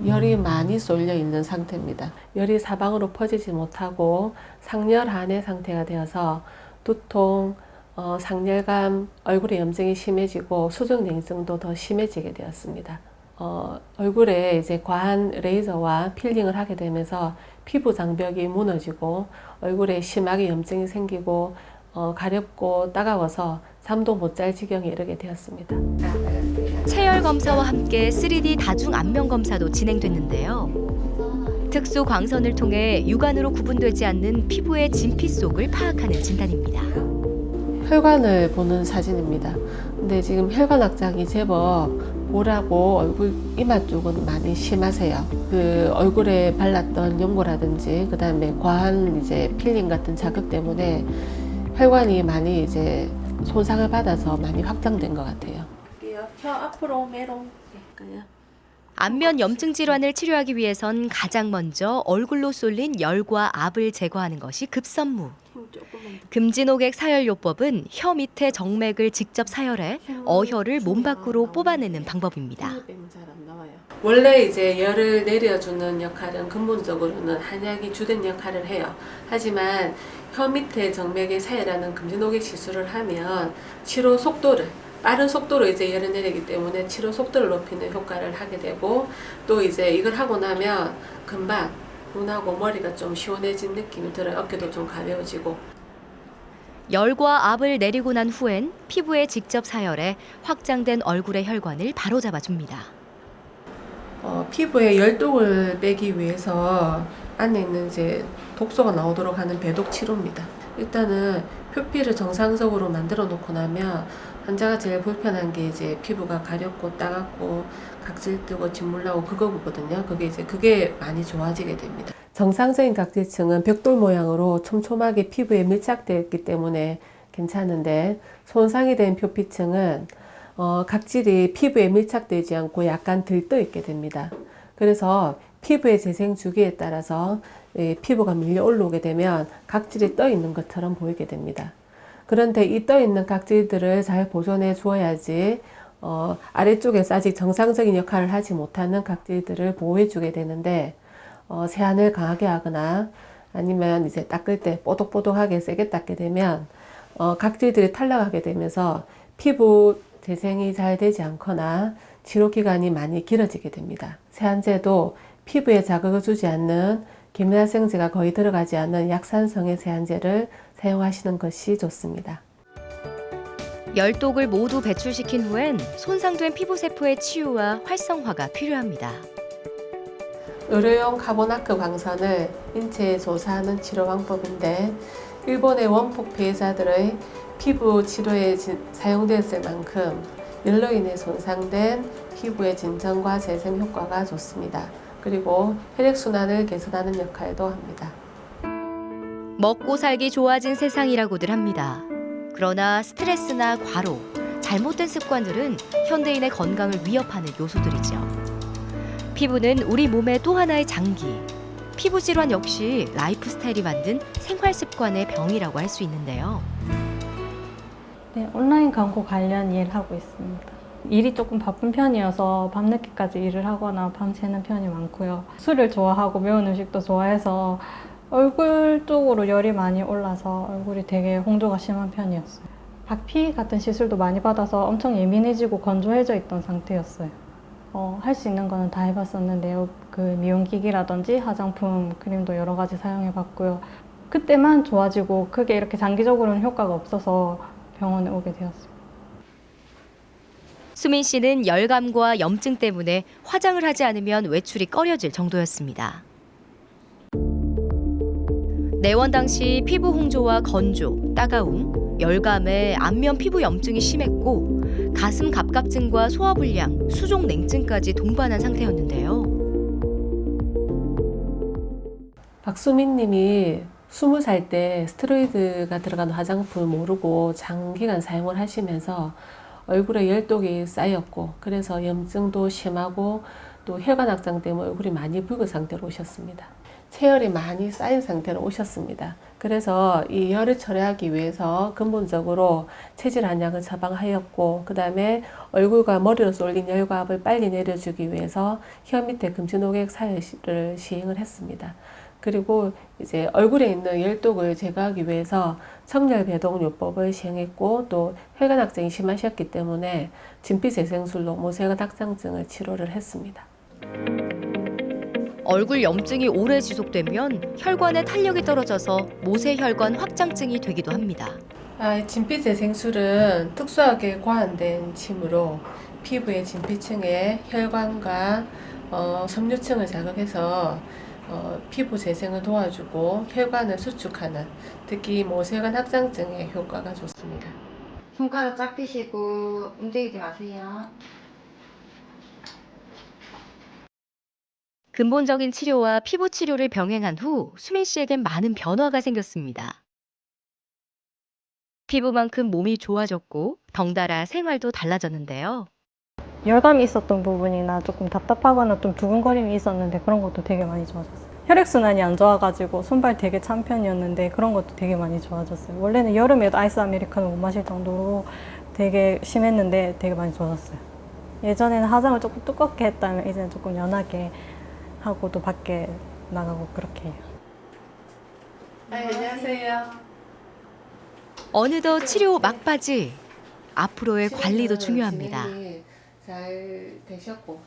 열이 많이 쏠려 있는 상태입니다. 열이 사방으로 퍼지지 못하고 상열한의 상태가 되어서 두통, 상열감, 얼굴에 염증이 심해지고 수족냉증도 더 심해지게 되었습니다. 얼굴에 이제 과한 레이저와 필링을 하게 되면서 피부 장벽이 무너지고 얼굴에 심하게 염증이 생기고 가렵고 따가워서 잠도 못 잘 지경에 이르게 되었습니다.
체열 검사와 함께 3D 다중 안면 검사도 진행됐는데요. 특수 광선을 통해 육안으로 구분되지 않는 피부의 진피 속을 파악하는 진단입니다.
혈관을 보는 사진입니다. 근데 지금 혈관 확장이 제법 보라고 얼굴 이마 쪽은 많이 심하세요. 그 얼굴에 발랐던 연고라든지 그다음에 과한 이제 필링 같은 자극 때문에 혈관이 많이 이제 손상을 받아서 많이 확장된 것 같아요. 혀 앞으로 메롱 할까요?
안면 염증 질환을 치료하기 위해선 가장 먼저 얼굴로 쏠린 열과 압을 제거하는 것이 급선무. 금진호객 사열요법은 혀 밑에 정맥을 직접 사열해 어혈을 몸 밖으로 뽑아내는 방법입니다.
원래 이제 열을 내려주는 역할은 근본적으로는 한약이 주된 역할을 해요. 하지만 혀 밑에 정맥의 사열하는 금진호객 시술을 하면 치료 속도를 빠른 속도로 이제 열을 내리기 때문에 치료 속도를 높이는 효과를 하게 되고, 또 이제 이걸 하고 나면 금방 눈하고 머리가 좀 시원해진 느낌이 들어요. 어깨도 좀 가벼워지고.
열과 압을 내리고 난 후엔 피부에 직접 사열해 확장된 얼굴의 혈관을 바로잡아줍니다.
피부에 열독을 빼기 위해서 안에 있는 이제 독소가 나오도록 하는 배독 치료입니다. 일단은 표피를 정상적으로 만들어 놓고 나면 환자가 제일 불편한 게 이제 피부가 가렵고 따갑고 각질 뜨고 진물 나고 그거거든요. 그게 많이 좋아지게 됩니다. 정상적인 각질층은 벽돌 모양으로 촘촘하게 피부에 밀착되어 있기 때문에 괜찮은데 손상이 된 표피층은 각질이 피부에 밀착되지 않고 약간 들떠 있게 됩니다. 그래서 피부의 재생 주기에 따라서 피부가 밀려 올라오게 되면 각질이 떠 있는 것처럼 보이게 됩니다. 그런데 이 떠 있는 각질들을 잘 보존해 주어야지 아래쪽에서 아직 정상적인 역할을 하지 못하는 각질들을 보호해 주게 되는데 세안을 강하게 하거나 아니면 이제 닦을 때 뽀독뽀독하게 세게 닦게 되면 각질들이 탈락하게 되면서 피부 재생이 잘 되지 않거나 치료 기간이 많이 길어지게 됩니다. 세안제도 피부에 자극을 주지 않는 계면활성제가 거의 들어가지 않는 약산성의 세안제를 사용하시는 것이 좋습니다.
열독을 모두 배출시킨 후엔 손상된 피부세포의 치유와 활성화가 필요합니다.
의료용 카보나크 광선을 인체에 조사하는 치료 방법인데 일본의 원폭 피해자들의 피부 치료에 사용됐을 만큼 열로 인해 손상된 피부의 진정과 재생 효과가 좋습니다. 그리고 혈액순환을 개선하는 역할도 합니다.
먹고 살기 좋아진 세상이라고들 합니다. 그러나 스트레스나 과로, 잘못된 습관들은 현대인의 건강을 위협하는 요소들이죠. 피부는 우리 몸의 또 하나의 장기. 피부 질환 역시 라이프 스타일이 만든 생활 습관의 병이라고 할 수 있는데요.
네, 온라인 광고 관련 일을 하고 있습니다. 일이 조금 바쁜 편이어서 밤늦게까지 일을 하거나 밤새는 편이 많고요. 술을 좋아하고 매운 음식도 좋아해서 얼굴 쪽으로 열이 많이 올라서 얼굴이 되게 홍조가 심한 편이었어요. 박피 같은 시술도 많이 받아서 엄청 예민해지고 건조해져 있던 상태였어요. 할 수 있는 거는 다 해봤었는데요. 그 미용기기라든지 화장품, 크림도 여러 가지 사용해봤고요. 그때만 좋아지고 크게 이렇게 장기적으로는 효과가 없어서 병원에 오게 되었어요.
수민 씨는 열감과 염증 때문에 화장을 하지 않으면 외출이 꺼려질 정도였습니다. 내원 당시 피부 홍조와 건조, 따가움, 열감에 안면 피부 염증이 심했고 가슴 갑갑증과 소화불량, 수족 냉증까지 동반한 상태였는데요.
박수민 님이 20살 때 스테로이드가 들어간 화장품을 모르고 장기간 사용을 하시면서 얼굴에 열독이 쌓였고 그래서 염증도 심하고 또 혈관 확장 때문에 얼굴이 많이 붉은 상태로 오셨습니다. 체열이 많이 쌓인 상태로 오셨습니다. 그래서 이 열을 처리하기 위해서 근본적으로 체질 한약을 처방하였고 그 다음에 얼굴과 머리로 쏠린 열과압을 빨리 내려주기 위해서 혀 밑에 금지녹액 사혈을 시행을 했습니다. 그리고 이제 얼굴에 있는 열독을 제거하기 위해서 청열배동요법을 시행했고 또 혈관 확장이 심하셨기 때문에 진피재생술로 모세혈관 확장증을 치료를 했습니다.
얼굴 염증이 오래 지속되면 혈관의 탄력이 떨어져서 모세혈관 확장증이 되기도 합니다.
진피재생술은 특수하게 고안된 침으로 피부의 진피층에 혈관과 섬유층을 자극해서 피부 재생을 도와주고 혈관을 수축하는 특히 모세혈관 확장증에 효과가 좋습니다.
손가락 쫙 펴시고 움직이지 마세요.
근본적인 치료와 피부 치료를 병행한 후 수민 씨에겐 많은 변화가 생겼습니다. 피부만큼 몸이 좋아졌고 덩달아 생활도 달라졌는데요.
열감이 있었던 부분이나 조금 답답하거나 좀 두근거림이 있었는데 그런 것도 되게 많이 좋아졌어요. 혈액순환이 안 좋아가지고 손발 되게 찬 편이었는데 그런 것도 되게 많이 좋아졌어요. 원래는 여름에도 아이스 아메리카노 못 마실 정도로 되게 심했는데 되게 많이 좋아졌어요. 예전에는 화장을 조금 두껍게 했다면 이제는 조금 연하게 하고 또 밖에 나가고 그렇게 해요.
안녕하세요.
어느덧 치료 막바지. 앞으로의 관리도 중요합니다.
잘 되셨고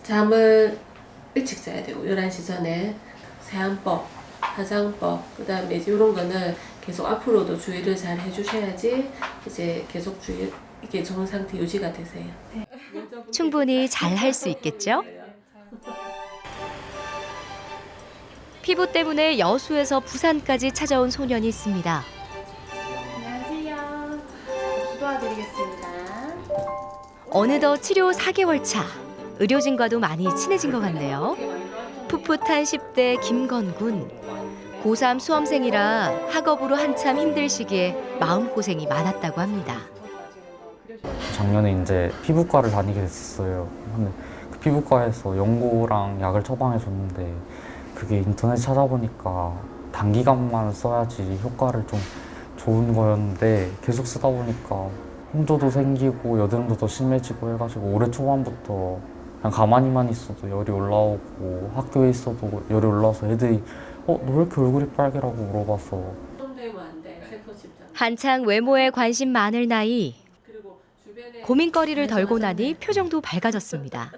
잠을 일찍 자야 되고 11시 전에 세안법, 화장법, 그 다음에 이제 이런 거는 계속 앞으로도 주의를 잘 해주셔야지 이제 계속 이게 좋은 상태 유지가 되세요. 네.
충분히 잘 할 수 있겠죠? 피부 때문에 여수에서 부산까지 찾아온 소년이 있습니다. 어느덧 치료 4개월 차. 의료진과도 많이 친해진 것 같네요. 풋풋한 10대 김건군. 고3 수험생이라 학업으로 한참 힘들 시기에 마음고생이 많았다고 합니다.
작년에 이제 피부과를 다니게 됐었어요. 근데 그 피부과에서 연고랑 약을 처방해줬는데 그게 인터넷 찾아보니까 단기간만 써야지 효과를 좀 좋은 거였는데 계속 쓰다 보니까 홍조도 생기고 여드름도 더 심해지고 해가지고 올해 초반부터 그냥 가만히만 있어도 열이 올라오고 학교에 있어도 열이 올라와서 애들이 너 왜 이렇게 얼굴이 빨개라고 물어봐서
한창 외모에 관심 많을 나이. 고민거리를 덜고 나니 표정도 밝아졌습니다.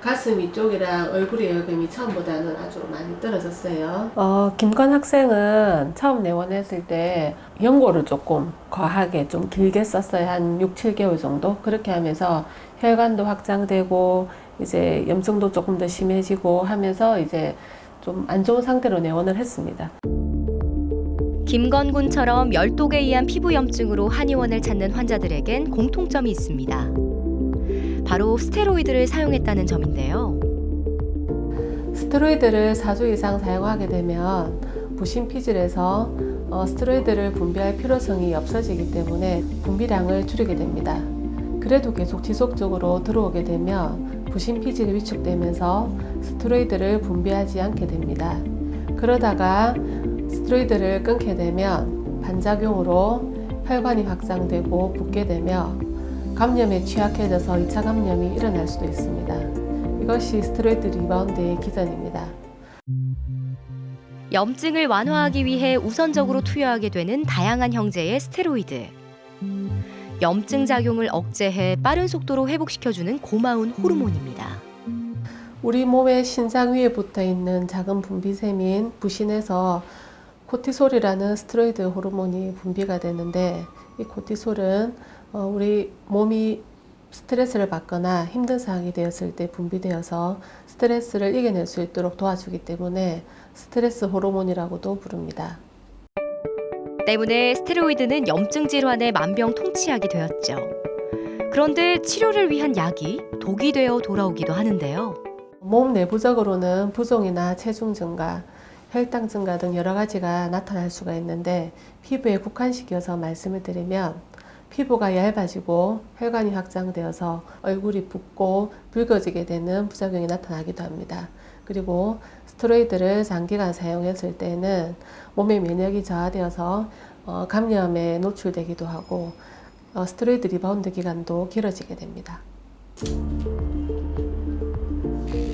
가슴 이쪽이랑 얼굴 여금이 처음보다는 아주 많이 떨어졌어요. 김건 학생은 처음 내원했을 때 연고를 조금 과하게 좀 길게 썼어요. 한 6, 7개월 정도. 그렇게 하면서 혈관도 확장되고 이제 염증도 조금 더 심해지고 하면서 이제 좀 안 좋은 상태로 내원을 했습니다.
김건군처럼 열독에 의한 피부 염증으로 한의원을 찾는 환자들에겐 공통점이 있습니다. 바로 스테로이드를 사용했다는 점인데요.
스테로이드를 4주 이상 사용하게 되면 부신 피질에서 스테로이드를 분비할 필요성이 없어지기 때문에 분비량을 줄이게 됩니다. 그래도 계속 지속적으로 들어오게 되면 부신 피질이 위축되면서 스테로이드를 분비하지 않게 됩니다. 그러다가 스테로이드를 끊게 되면 반작용으로 혈관이 확장되고 붓게 되며 감염에 취약해져서 2차 감염이 일어날 수도 있습니다. 이것이 스테로이드 리바운드의 기전입니다.
염증을 완화하기 위해 우선적으로 투여하게 되는 다양한 형제의 스테로이드. 염증 작용을 억제해 빠른 속도로 회복시켜주는 고마운 호르몬입니다.
우리 몸의 신장 위에 붙어 있는 작은 분비샘인 부신에서 코티솔이라는 스테로이드 호르몬이 분비가 되는데 이 코티솔은 우리 몸이 스트레스를 받거나 힘든 상황이 되었을 때 분비되어서 스트레스를 이겨낼 수 있도록 도와주기 때문에 스트레스 호르몬이라고도 부릅니다.
때문에 스테로이드는 염증 질환에 만병통치약이 되었죠. 그런데 치료를 위한 약이 독이 되어 돌아오기도 하는데요.
몸 내부적으로는 부종이나 체중 증가, 혈당 증가 등 여러 가지가 나타날 수가 있는데 피부에 국한시켜서 말씀을 드리면 피부가 얇아지고 혈관이 확장되어서 얼굴이 붓고 붉어지게 되는 부작용이 나타나기도 합니다. 그리고 스테로이드를 장기간 사용했을 때는 몸의 면역이 저하되어서 감염에 노출되기도 하고 스테로이드 리바운드 기간도 길어지게 됩니다.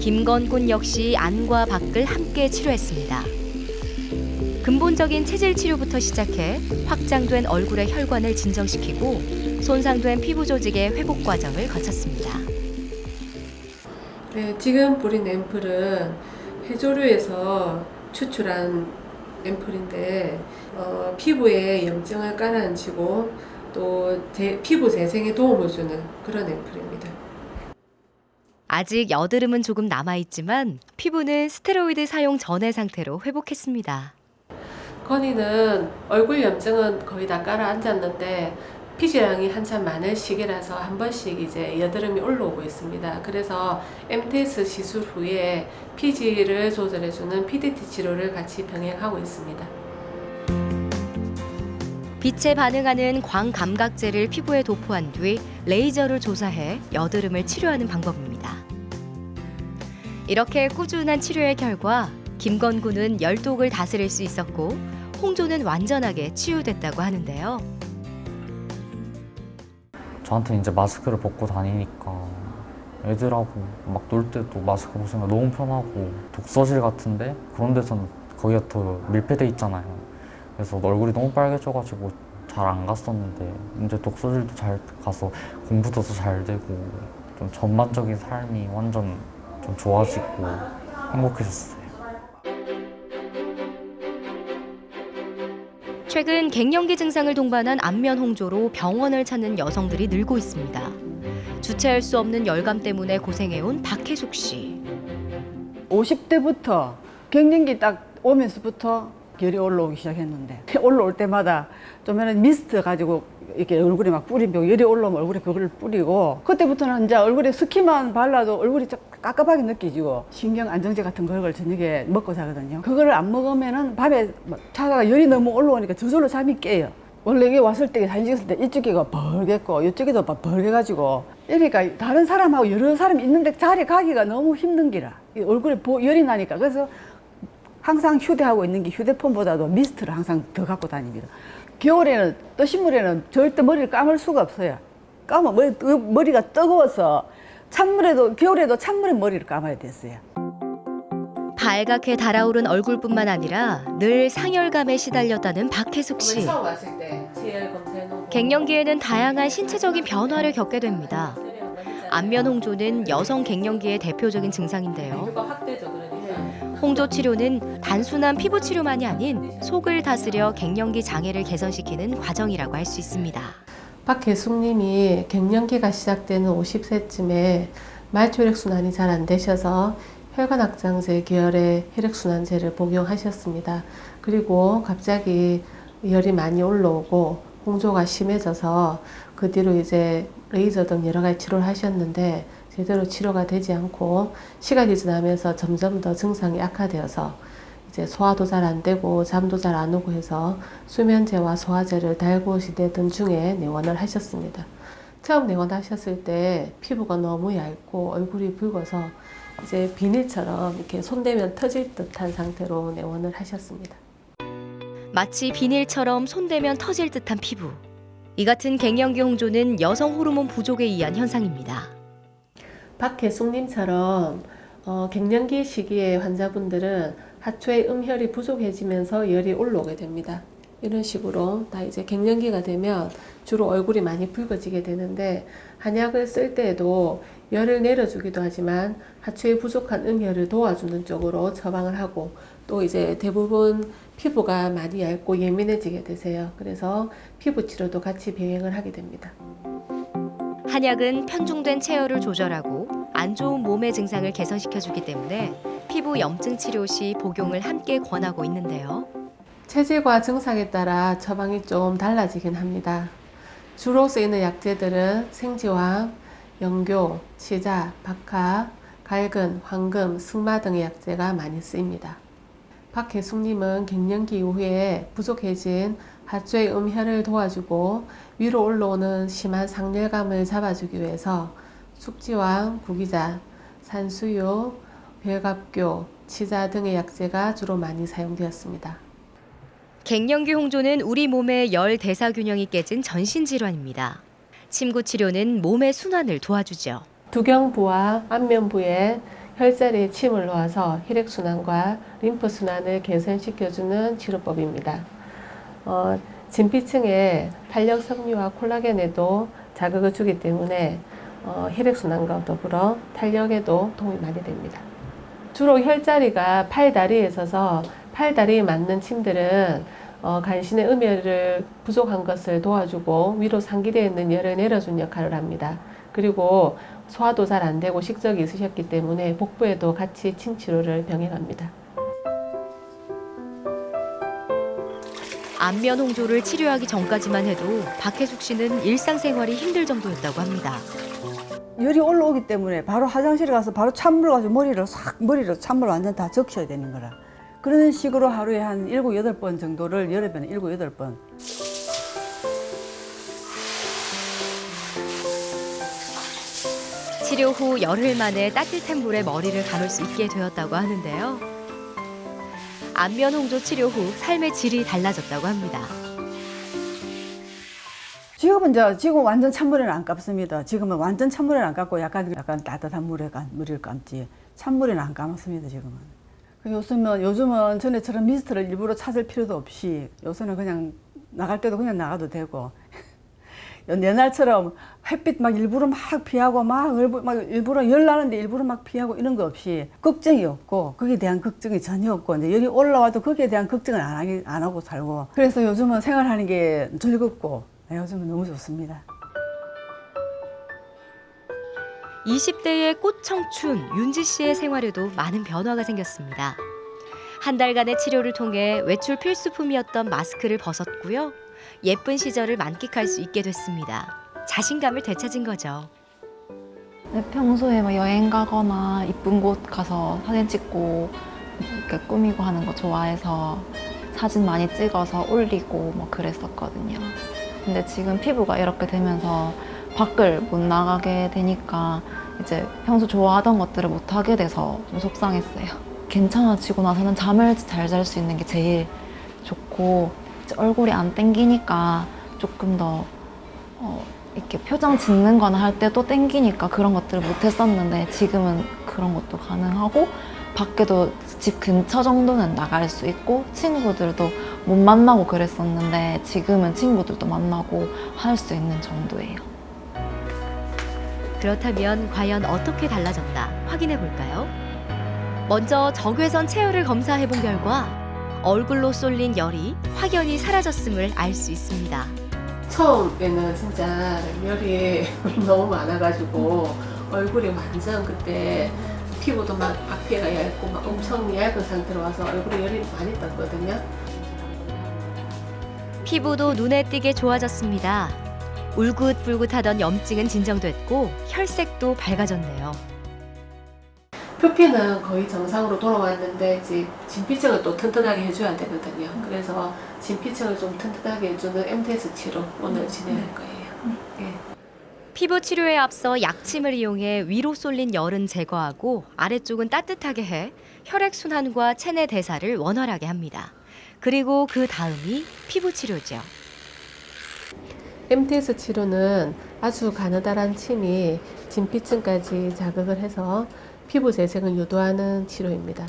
김건군 역시 안과 밖을 함께 치료했습니다. 근본적인 체질 치료부터 시작해 확장된 얼굴의 혈관을 진정시키고 손상된 피부 조직의 회복 과정을 거쳤습니다.
네, 지금 뿌린 앰플은 해조류에서 추출한 앰플인데 피부에 염증을 가라앉히고 또 피부 재생에 도움을 주는 그런 앰플입니다.
아직 여드름은 조금 남아있지만 피부는 스테로이드 사용 전의 상태로 회복했습니다.
건이는 얼굴 염증은 거의 다 가라앉았는데 피지량이 한참 많은 시기라서 한 번씩 이제 여드름이 올라오고 있습니다. 그래서 MTS 시술 후에 피지를 조절해주는 PDT 치료를 같이 병행하고 있습니다.
빛에 반응하는 광감각제를 피부에 도포한 뒤 레이저를 조사해 여드름을 치료하는 방법입니다. 이렇게 꾸준한 치료의 결과 김건군은 열독을 다스릴 수 있었고 홍조는 완전하게 치유됐다고 하는데요.
저한테 이제 마스크를 벗고 다니니까 애들하고 막 놀 때도 마스크 벗으면 너무 편하고 독서실 같은데 그런 데서는 거기가 더 밀폐돼 있잖아요. 그래서 얼굴이 너무 빨개져가지고 잘 안 갔었는데 이제 독서실도 잘 가서 공부도 더 잘 되고 좀 전반적인 삶이 완전 좀 좋아지고 행복해졌어요.
최근 갱년기 증상을 동반한 안면 홍조로 병원을 찾는 여성들이 늘고 있습니다. 주체할 수 없는 열감 때문에 고생해온 박혜숙 씨.
50대부터 갱년기 딱 오면서부터 결이 올라오기 시작했는데 올라올 때마다 좀에는 미스트 가지고 이렇게 얼굴에 막 뿌리고 열이 올라오면 얼굴에 그걸 뿌리고 그때부터는 이제 얼굴에 스킨만 발라도 얼굴이 좀 깝깝하게 느껴지고 신경 안정제 같은 걸 저녁에 먹고 자거든요. 그거를 안 먹으면은 밤에 자다가 열이 너무 올라오니까 저절로 잠이 깨요. 원래 여기 왔을 때 사진 찍었을 때 이쪽이가 벌겠고 이쪽에도 막 벌게가지고 이러니까 다른 사람하고 여러 사람이 있는데 자리 가기가 너무 힘든 기라 얼굴에 열이 나니까 그래서 항상 휴대하고 있는 게 휴대폰보다도 미스트를 항상 더 갖고 다닙니다. 겨울에는 뜨신물에는 절대 머리를 감을 수가 없어요. 감으면 머리가 뜨거워서 찬물에도 겨울에도 찬물에 머리를 감아야 됐어요.
발갛게 달아오른 얼굴뿐만 아니라 늘 상열감에 시달렸다는 박혜숙 씨.
처음 왔을 때 GL 검사해놓고
갱년기에는 다양한 신체적인 변화를 겪게 됩니다. 안면 홍조는 여성 갱년기의 대표적인 증상인데요. 홍조 치료는 단순한 피부 치료만이 아닌 속을 다스려 갱년기 장애를 개선시키는 과정이라고 할 수 있습니다.
박혜숙님이 갱년기가 시작되는 50세쯤에 말초 혈액순환이 잘 안 되셔서 혈관악장제 계열의 혈액순환제를 복용하셨습니다. 그리고 갑자기 열이 많이 올라오고 홍조가 심해져서 그 뒤로 이제 레이저 등 여러 가지 치료를 하셨는데 제대로 치료가 되지 않고 시간이 지나면서 점점 더 증상이 악화되어서 이제 소화도 잘 안 되고 잠도 잘 안 오고 해서 수면제와 소화제를 달고 지내던 중에 내원을 하셨습니다. 처음 내원하셨을 때 피부가 너무 얇고 얼굴이 붉어서 이제 비닐처럼 이렇게 손대면 터질 듯한 상태로 내원을 하셨습니다.
마치 비닐처럼 손대면 터질 듯한 피부. 이 같은 갱년기 홍조는 여성 호르몬 부족에 의한 현상입니다.
박혜숙님처럼 갱년기 시기의 환자분들은 하초의 음혈이 부족해지면서 열이 올라오게 됩니다. 이런 식으로 다 이제 갱년기가 되면 주로 얼굴이 많이 붉어지게 되는데 한약을 쓸 때에도 열을 내려주기도 하지만 하초에 부족한 음혈을 도와주는 쪽으로 처방을 하고 또 이제 대부분 피부가 많이 얇고 예민해지게 되세요. 그래서 피부 치료도 같이 병행을 하게 됩니다.
한약은 편중된 체열을 조절하고 안 좋은 몸의 증상을 개선시켜주기 때문에 피부 염증 치료 시 복용을 함께 권하고 있는데요.
체질과 증상에 따라 처방이 좀 달라지긴 합니다. 주로 쓰이는 약재들은 생지황, 영교, 치자, 박하, 갈근, 황금, 승마 등의 약재가 많이 쓰입니다. 박혜숙님은 갱년기 이후에 부족해진 하초의 음혈을 도와주고 위로 올라오는 심한 상열감을 잡아주기 위해서 숙지황, 구기자, 산수유, 별갑교, 치자 등의 약재가 주로 많이 사용되었습니다.
갱년기 홍조는 우리 몸의 열 대사 균형이 깨진 전신 질환입니다. 침구 치료는 몸의 순환을 도와주죠.
두경부와 안면부에 혈자리에 침을 놓아서 혈액순환과 림프순환을 개선시켜주는 치료법입니다. 진피층에 탄력 석류와 콜라겐에도 자극을 주기 때문에 혈액순환과 더불어 탄력에도 도움이 많이 됩니다. 주로 혈자리가 팔다리에 있어서 팔다리에 맞는 침들은 간신의 음혈을 부족한 것을 도와주고 위로 상기되어 있는 열을 내려준 역할을 합니다. 그리고 소화도 잘 안 되고 식적이 있으셨기 때문에 복부에도 같이 침 치료를 병행합니다.
안면 홍조를 치료하기 전까지만 해도 박혜숙 씨는 일상생활이 힘들 정도였다고 합니다.
열이 올라오기 때문에 바로 화장실에 가서 바로 찬물 가지고 머리를 찬물 완전 다 적셔야 되는 거라. 그런 식으로 하루에 한 7, 8번 정도를 여름에는 7, 8번.
치료 후 열흘 만에 따뜻한 물에 머리를 감을 수 있게 되었다고 하는데요. 안면 홍조 치료 후 삶의 질이 달라졌다고 합니다.
지금 완전 찬물에는 안 감습니다. 지금은 완전 찬물에는 안 감고 약간 따뜻한 물에 머리를 감지. 찬물에는 안 감았습니다, 지금은. 요즘은 전에처럼 미스트를 일부러 찾을 필요도 없이 요새는 그냥 나갈 때도 그냥 나가도 되고 옛날처럼 햇빛 막 일부러 막 피하고 막 일부러 열 나는데 일부러 막 피하고 이런 거 없이 걱정이 없고 거기에 대한 걱정이 전혀 없고 이제 열이 올라와도 거기에 대한 걱정을 안 하고 살고 그래서 요즘은 생활하는 게 즐겁고 요즘은 너무 좋습니다.
20대의 꽃청춘 윤지 씨의 생활에도 많은 변화가 생겼습니다. 한 달간의 치료를 통해 외출 필수품이었던 마스크를 벗었고요. 예쁜 시절을 만끽할 수 있게 됐습니다. 자신감을 되찾은 거죠.
네, 평소에 막 여행 가거나 이쁜 곳 가서 사진 찍고 이렇게 꾸미고 하는 거 좋아해서 사진 많이 찍어서 올리고 뭐 그랬었거든요. 근데 지금 피부가 이렇게 되면서 밖을 못 나가게 되니까 이제 평소 좋아하던 것들을 못 하게 돼서 좀 속상했어요. 괜찮아지고 나서는 잠을 잘 잘 수 있는 게 제일 좋고 이제 얼굴이 안 땡기니까 조금 더 이렇게 표정 짓는 거나 할 때 또 땡기니까 그런 것들을 못 했었는데 지금은 그런 것도 가능하고 밖에도 집 근처 정도는 나갈 수 있고 친구들도 못 만나고 그랬었는데 지금은 친구들도 만나고 할 수 있는 정도예요.
그렇다면 과연 어떻게 달라졌나 확인해 볼까요? 먼저 적외선 체열을 검사해 본 결과 얼굴로 쏠린 열이 확연히 사라졌음을 알 수 있습니다.
처음에는 진짜 열이 너무 많아가지고 얼굴이 완전 그때 피부도 막 앞에가 얇고 막 엄청 얇은 상태로 와서 얼굴에 열이 많이 떴거든요.
피부도 눈에 띄게 좋아졌습니다. 울긋불긋하던 염증은 진정됐고 혈색도 밝아졌네요.
표피는 거의 정상으로 돌아왔는데 이제 진피층을 또 튼튼하게 해줘야 되거든요. 그래서 진피층을 좀 튼튼하게 해주는 MTS 치료 오늘 진행할 거예요. 예.
피부 치료에 앞서 약침을 이용해 위로 쏠린 열은 제거하고 아래쪽은 따뜻하게 해 혈액 순환과 체내 대사를 원활하게 합니다. 그리고 그 다음이 피부 치료죠.
MTS 치료는 아주 가느다란 침이 진피층까지 자극을 해서 피부 재생을 유도하는 치료입니다.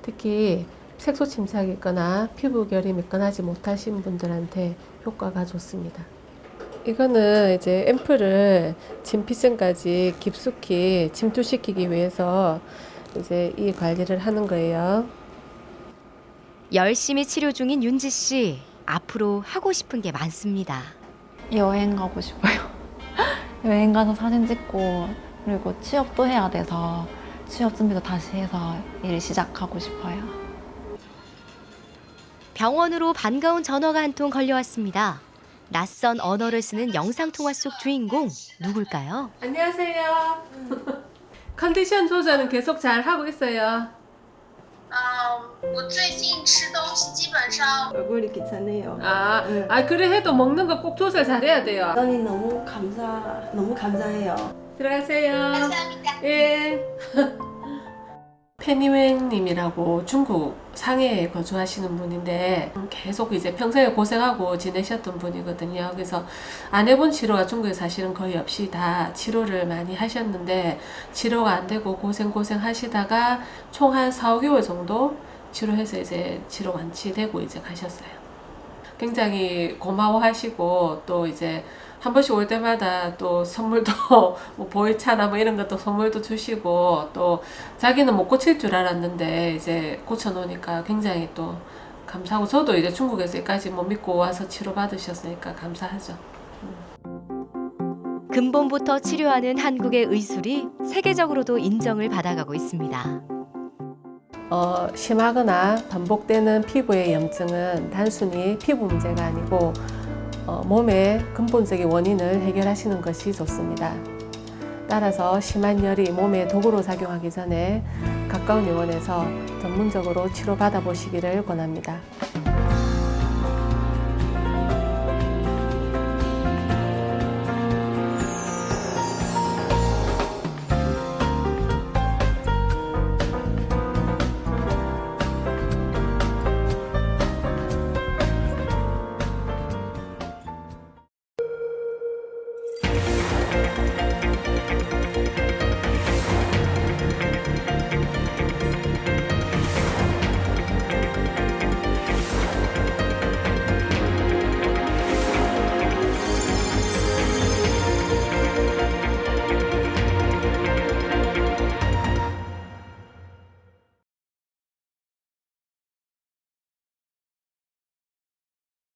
특히 색소 침착이 있거나 피부결이 매끈하지 못하신 분들한테 효과가 좋습니다. 이거는 이제 앰플을 진피층까지 깊숙이 침투시키기 위해서 이제 이 관리를 하는 거예요.
열심히 치료 중인 윤지 씨. 앞으로 하고 싶은 게 많습니다.
여행 가고 싶어요. 여행 가서 사진 찍고 그리고 취업도 해야 돼서 취업 준비도 다시 해서 일을 시작하고 싶어요.
병원으로 반가운 전화가 한 통 걸려왔습니다. 낯선 언어를 쓰는 영상통화 속 주인공 누굴까요?
안녕하세요. 컨디션 조절은 계속 잘 하고 있어요.
我最近吃东西基本上
얼굴이 괜찮네요.
그래 해도 먹는 거 꼭 조절 잘해야 돼요.
사장님 너무 감사해요.
들어가세요.
감사합니다.
예. 페니웬님이라고 중국 상해에 거주하시는 분인데 계속 이제 평생에 고생하고 지내셨던 분이거든요. 그래서 안 해본 치료가 중국에 사실은 거의 없이 다 치료를 많이 하셨는데 치료가 안 되고 고생 하시다가 총 한 4, 5개월 정도 치료해서 이제 치료 완치되고 이제 가셨어요. 굉장히 고마워하시고 또 이제 한 번씩 올 때마다 또 선물도 뭐 보이차나 뭐 이런 것도 선물도 주시고 또 자기는 못 고칠 줄 알았는데 이제 고쳐놓으니까 굉장히 또 감사하고 저도 이제 중국에서 여기까지 못 믿고 와서 치료받으셨으니까 감사하죠.
근본부터 치료하는 한국의 의술이 세계적으로도 인정을 받아가고 있습니다.
심하거나 반복되는 피부의 염증은 단순히 피부 문제가 아니고 몸의 근본적인 원인을 해결하시는 것이 좋습니다. 따라서 심한 열이 몸에 독으로 작용하기 전에 가까운 병원에서 전문적으로 치료받아 보시기를 권합니다.